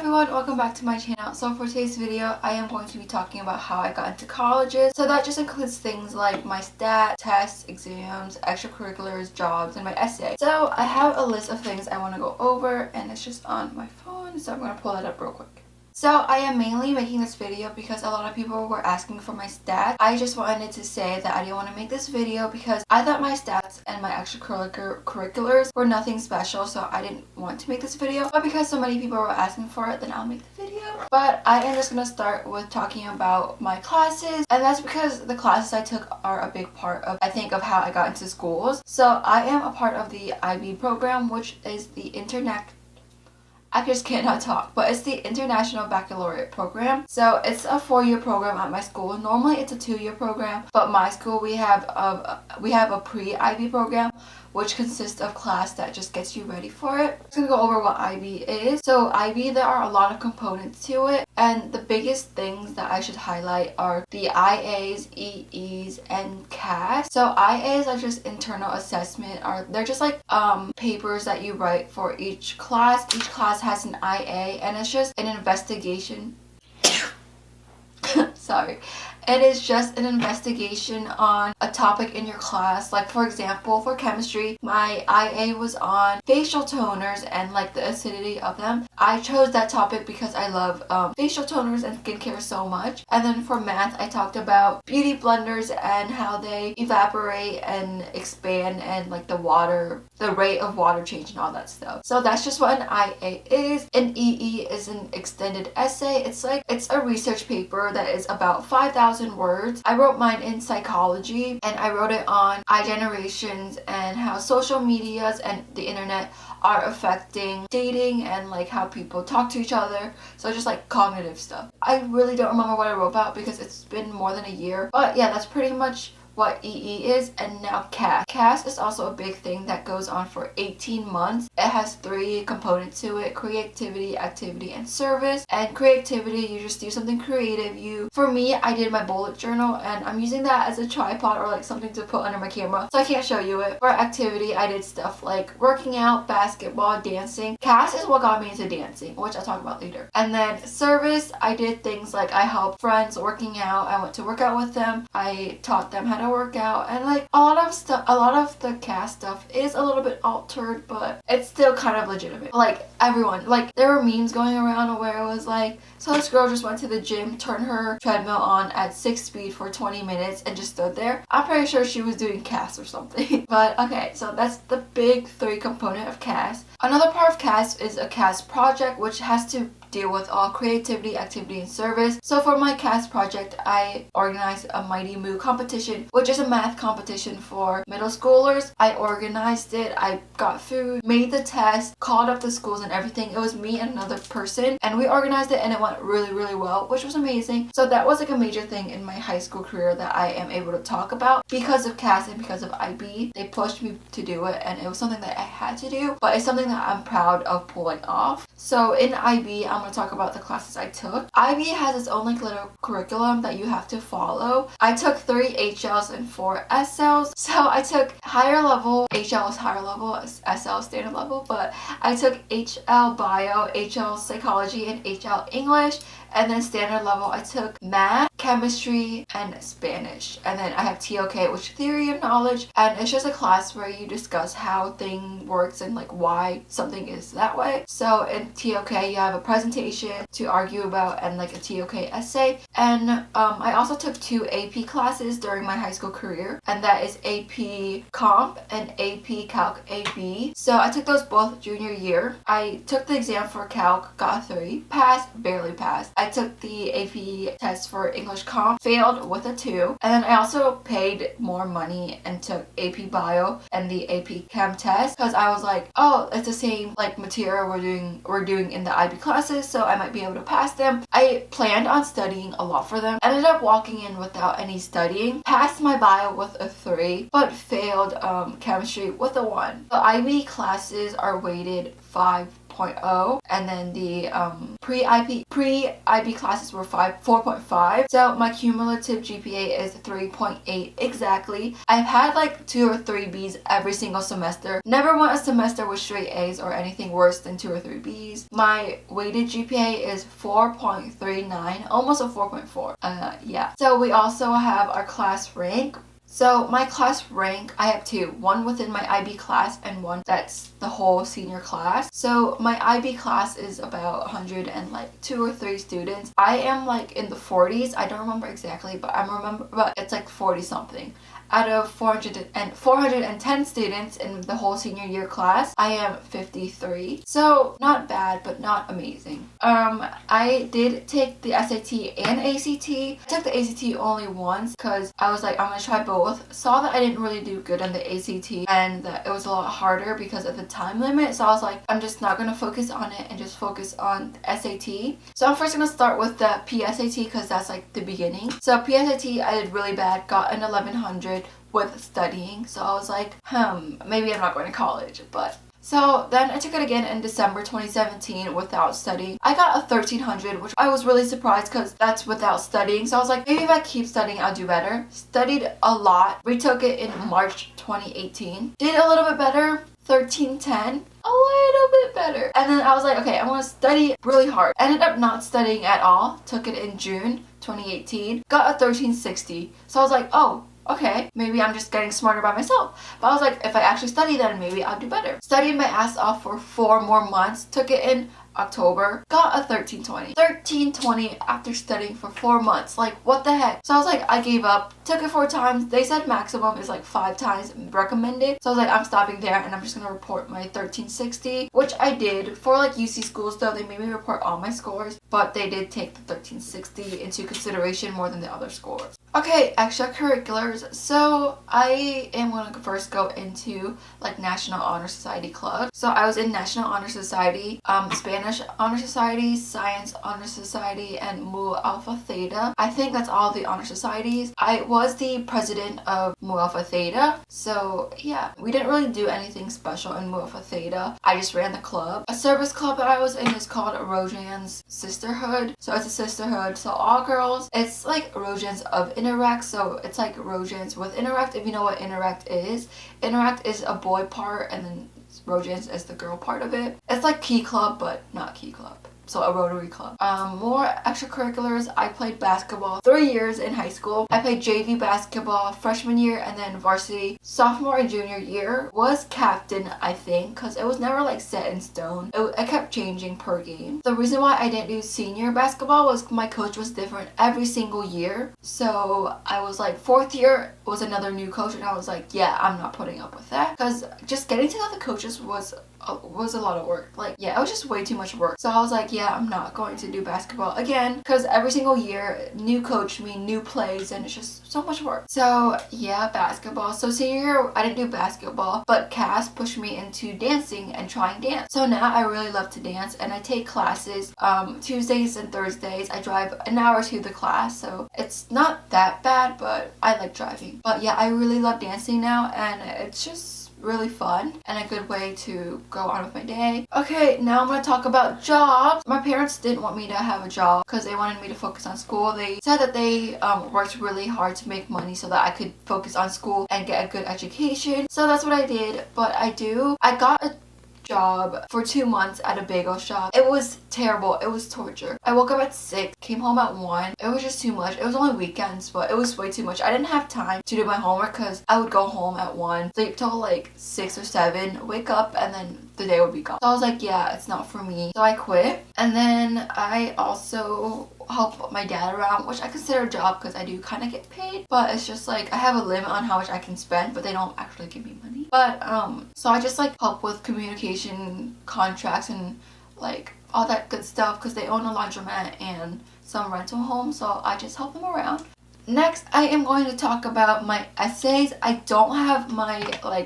everyone, welcome back to my channel. So for today's video, I am going to be talking about how I got into colleges. So that just includes things like my stat, tests, exams, extracurriculars, jobs, and my essay. So I have a list of things I want to go over, and it's just on my phone, so I'm going to pull that up real quick. So I am mainly making this video because a lot of people were asking for my stats. I just wanted to say that I didn't want to make this video because I thought my stats and my extracurriculars were nothing special, so I didn't want to make this video. But because so many people were asking for it, then I'll make the video. But I am just going to start with talking about my classes, and that's because the classes I took are a big part of, I think, of how I got into schools. So I am a part of the IB program, which is the I just cannot talk, but it's the International Baccalaureate program. So it's a 4-year program at my school. Normally it's a 2-year program, but my school we have a pre-IB program, which consists of class that just gets you ready for it. I'm just gonna go over what IB is. So IB, there are a lot of components to it, and the biggest things that I should highlight are the IAs, EEs, and CAS. So IAs are just internal assessment, they're just like papers that you write for each class. Each class has an IA, and it's just an investigation. Sorry. It is just an investigation on a topic in your class. Like, for example, for chemistry, my IA was on facial toners and like the acidity of them. I chose that topic because I love facial toners and skincare so much. And then for math, I talked about beauty blenders and how they evaporate and expand, and like the rate of water change and all that stuff. So that's just what an IA is. An EE is an extended essay. It's a research paper that is about 5,000 words. I wrote mine in psychology, and I wrote it on iGenerations and how social medias and the internet are affecting dating and like how people talk to each other. So just like cognitive stuff. I really don't remember what I wrote about because it's been more than a year. But yeah, that's pretty much what EE is. And now CAS. CAS is also a big thing that goes on for 18 months. It has 3 components to it: creativity, activity, and service. And creativity, you just do something creative. For me, I did my bullet journal, and I'm using that as a tripod or like something to put under my camera, so I can't show you it. For activity, I did stuff like working out, basketball, dancing. CAS is what got me into dancing, which I'll talk about later. And then service, I did things like I helped friends working out. I went to work out with them. I taught them how to work out, and like a lot of the CAS stuff is a little bit altered, but it's still kind of legitimate. Like everyone, like there were memes going around where it was like, so this girl just went to the gym, turned her treadmill on at 6 speed for 20 minutes and just stood there. I'm pretty sure she was doing CAS or something. But okay, so that's the big 3 component of CAS. Another part of CAS is a CAS project, which has to deal with all creativity, activity, and service. So for my CAS project, I organized a Mighty Moo competition, which is a math competition for middle schoolers. I organized it, I got food, made the test, called up the schools and everything. It was me and another person, and we organized it, and it went really, really well, which was amazing. So that was like a major thing in my high school career that I am able to talk about because of CAS and because of IB. They pushed me to do it, and it was something that I had to do, but it's something that I'm proud of pulling off. So in IB, I'm going to talk about the classes I took. IB has its own like little curriculum that you have to follow. I took 3 HLs and 4 SLs. So I took higher level, HL is higher level, SL is standard level, but I took HL Bio, HL Psychology, and HL English. And then standard level, I took math, chemistry, and Spanish. And then I have TOK, which is theory of knowledge. And it's just a class where you discuss how thing works and like why something is that way. So in TOK, you have a presentation to argue about and like a TOK essay. And I also took 2 AP classes during my high school career. And that is AP Comp and AP Calc AB. So I took those both junior year. I took the exam for Calc, got 3, passed, barely passed. I took the AP test for English Comp, failed with a 2, and then I also paid more money and took AP Bio and the AP Chem test because I was like, oh, it's the same like material we're doing in the IB classes, so I might be able to pass them. I planned on studying a lot for them. Ended up walking in without any studying, passed my bio with a 3, but failed chemistry with a 1. The IB classes are weighted 5 4.0, and then the pre-IB classes were 4.5. So my cumulative GPA is 3.8 exactly. I've had like 2 or 3 B's every single semester. Never went a semester with straight A's or anything worse than 2 or 3 B's. My weighted GPA is 4.39, almost a 4.4. Yeah. So we also have our class rank. So my class rank, I have 2. One within my IB class and one that's the whole senior class. So my IB class is about 102 or 3 students. I am like in the 40s. I don't remember exactly, but it's like 40 something. Out of 410 students in the whole senior year class, I am 53. So not bad, but not amazing. I did take the SAT and ACT. I took the ACT only once because I was like, I'm gonna try both. Saw that I didn't really do good on the ACT and that it was a lot harder because of the time limit. So I was like, I'm just not gonna focus on it and just focus on the SAT. So I'm first gonna start with the PSAT because that's like the beginning. So PSAT, I did really bad, got an 1100 with studying. So I was like, maybe I'm not going to college, but so then I took it again in December 2017 without studying. I got a 1300, which I was really surprised because that's without studying. So I was like, maybe if I keep studying, I'll do better. Studied a lot. Retook it in March 2018. Did a little bit better. 1310. A little bit better. And then I was like, okay, I want to study really hard. Ended up not studying at all. Took it in June 2018. Got a 1360. So I was like, oh, okay, maybe I'm just getting smarter by myself. But I was like, if I actually study, then maybe I'll do better. Studied my ass off for 4 more months. Took it in October. Got a 1320. 1320 after studying for 4 months. Like, what the heck? So I was like, I gave up. Took it 4 times. They said maximum is like 5 times recommended. So I was like, I'm stopping there and I'm just gonna report my 1360, which I did. For like UC schools though, they made me report all my scores, but they did take the 1360 into consideration more than the other scores. Okay, extracurriculars. So I am going to first go into like National Honor Society Club. So I was in National Honor Society, Spanish Honor Society, Science Honor Society, and Mu Alpha Theta. I think that's all the honor societies. I was the president of Mu Alpha Theta. So yeah, we didn't really do anything special in Mu Alpha Theta. I just ran the club. A service club that I was in is called Rojan's Sisterhood. So it's a sisterhood. So all girls, it's like Rojan's of Interact, so it's like Rojans with Interact. If you know what Interact is a boy part and then Rojans is the girl part of it. It's like Key Club but not Key Club. So a Rotary Club. More extracurriculars. I played basketball 3 years in high school. I played JV basketball freshman year and then varsity sophomore and junior year. Was captain, I think, because it was never like set in stone. It kept changing per game. The reason why I didn't do senior basketball was my coach was different every single year. So I was like, 4th year was another new coach and I was like, yeah, I'm not putting up with that. Because just getting to know the coaches was a lot of work. Like, yeah, it was just way too much work. So I was like, yeah, I'm not going to do basketball again because every single year, new coach mean new plays and it's just so much work. So yeah, basketball. So senior year, I didn't do basketball, but Cass pushed me into dancing and trying dance. So now I really love to dance and I take classes Tuesdays and Thursdays. I drive an hour to the class, so it's not that bad, but I like driving. But yeah, I really love dancing now and it's just really fun and a good way to go on with my day. Okay, now I'm going to talk about jobs. My parents didn't want me to have a job because they wanted me to focus on school. They said that they worked really hard to make money so that I could focus on school and get a good education. So that's what I did. But I got a job for 2 months at a bagel shop. It was terrible. It was torture. I woke up at 6, came home at 1. It was just too much. It was only weekends, but it was way too much. I didn't have time to do my homework because I would go home at 1, sleep till like 6 or 7, wake up, and then the day would be gone. So I was like, yeah, it's not for me. So I quit. And then I also help my dad around, which I consider a job because I do kind of get paid, but it's just like I have a limit on how much I can spend, but they don't actually give me money. But so I just like help with communication contracts and like all that good stuff because they own a laundromat and some rental homes, so I just help them around. Next, I am going to talk about my essays. I don't have my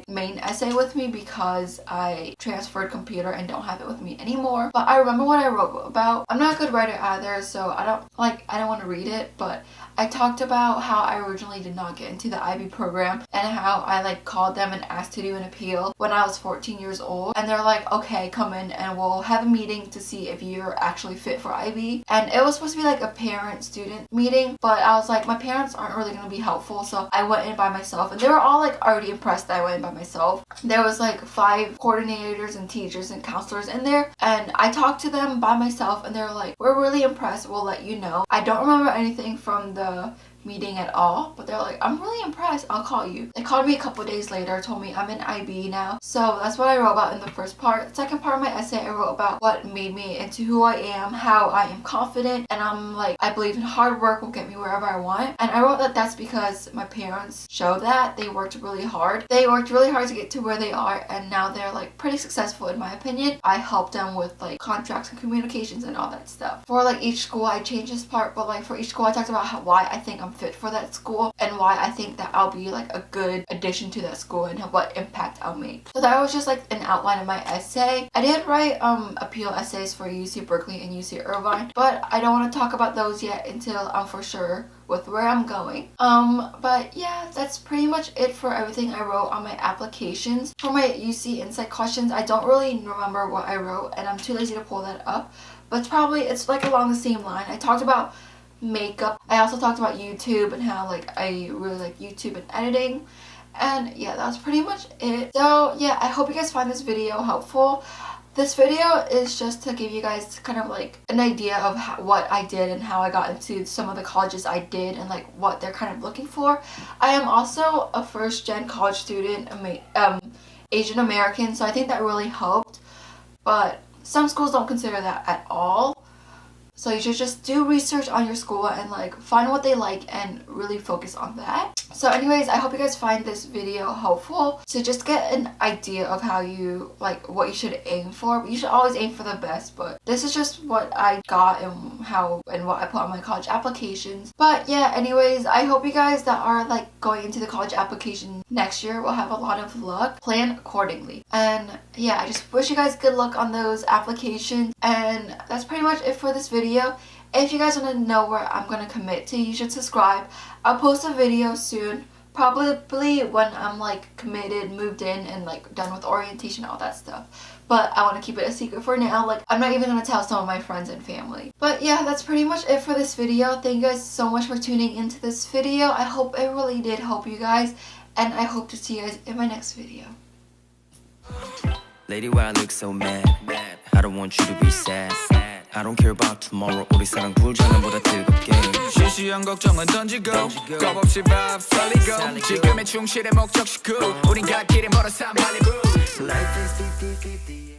main essay with me because I transferred computer and don't have it with me anymore. But I remember what I wrote about. I'm not a good writer either, so I don't want to read it, but I talked about how I originally did not get into the IB program and how I called them and asked to do an appeal when I was 14 years old, and they're like, okay, come in and we'll have a meeting to see if you're actually fit for IB. And it was supposed to be a parent-student meeting, but I was like, my parents aren't really going to be helpful, so I went in by myself, and they were all already impressed that I went in by myself. There was 5 coordinators and teachers and counselors in there, and I talked to them by myself, and they were like, we're really impressed, we'll let you know. I don't remember anything from the meeting at all, but they're like, I'm really impressed, I'll call you. They called me a couple days later, told me I'm in IB now. So that's what I wrote about in the first part. The second part of my essay, I wrote about what made me into who I am, how I am confident, and I believe in hard work will get me wherever I want. And I wrote that that's because my parents showed that they worked really hard. They worked really hard to get to where they are, and now they're pretty successful in my opinion. I helped them with contracts and communications and all that stuff. For each school, I changed this part, but for each school, I talked about why I think I'm fit for that school and why I think that I'll be a good addition to that school and what impact I'll make. So that was just an outline of my essay. I did write appeal essays for UC Berkeley and UC Irvine, but I don't want to talk about those yet until I'm for sure with where I'm going. But yeah, that's pretty much it for everything I wrote on my applications. For my UC Insight questions, I don't really remember what I wrote and I'm too lazy to pull that up, but it's along the same line. I talked about makeup. I also talked about YouTube and how I really like YouTube and editing. And yeah, that's pretty much it. So yeah, I hope you guys find this video helpful. This video is just to give you guys kind of an idea of what I did and how I got into some of the colleges I did and what they're kind of looking for. I am also a first-gen college student, Asian American, so I think that really helped. But some schools don't consider that at all. So you should just do research on your school and find what they like and really focus on that. So anyways, I hope you guys find this video helpful to just get an idea of how you what you should aim for. You should always aim for the best, but this is just what I got and what I put on my college applications. But yeah, anyways, I hope you guys that are going into the college application next year will have a lot of luck. Plan accordingly. And yeah, I just wish you guys good luck on those applications. And that's pretty much it for this video. If you guys want to know where I'm going to commit to, you should subscribe. I'll post a video soon, probably when I'm committed, moved in, and done with orientation, all that stuff. But I want to keep it a secret for now. I'm not even going to tell some of my friends and family. But yeah, that's pretty much it for this video. Thank you guys so much for tuning into this video. I hope it really did help you guys, and I hope to see you guys in my next video. Lady, why I look so mad? I don't want you to be sad. I don't care about tomorrow. 우리 사랑 불장난보다 뜨겁게. 시시한 걱정은 던지고 겁없이 vibe 살리고 지금의 충실의 목적 식구 우린 갈 길이 멀어 산 말리부. Life is 50-50.